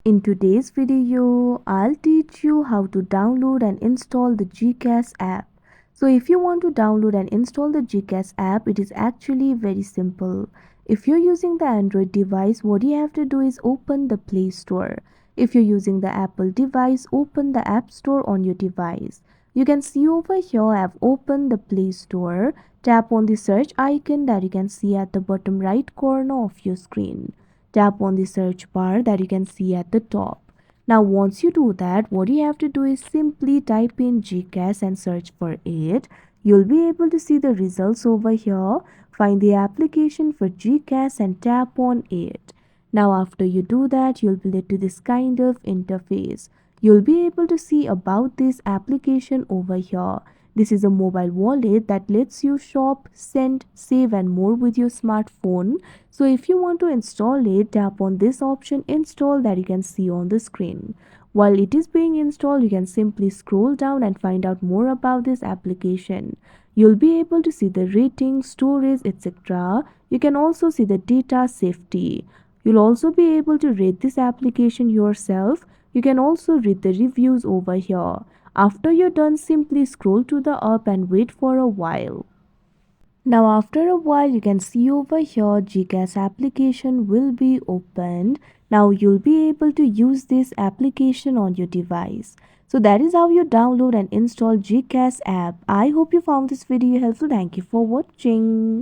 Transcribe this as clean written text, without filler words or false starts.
In today's video, I'll teach you how to download and install the GCash app. So if you want to download and install the GCash app, it is actually very simple. If you're using the Android device, what you have to do is open the Play Store. If you're using the Apple device, open the App Store on your device. You can see over here I've opened the Play Store. Tap on the search icon that you can see at the bottom right corner of your screen. Tap on the search bar that you can see at the top. Now once you do that, what you have to do is simply type in GCash and search for it. You'll be able to see the results over here. Find the application for GCash and tap on it. Now after you do that, you'll be led to this kind of interface. You'll be able to see about this application over here. This is a mobile wallet that lets you shop, send, save and more with your smartphone. So if you want to install it, tap on this option install that you can see on the screen. While it is being installed, you can simply scroll down and find out more about this application. You'll be able to see the rating, storage, etc. You can also see the data safety. You'll also be able to rate this application yourself. You can also read the reviews over here. After you're done, simply scroll to the up and wait for a while. Now after a while, you can see over here GCash application will be opened. Now you'll be able to use this application on your device. So that is how you download and install GCash app. I hope you found this video helpful. Thank you for watching.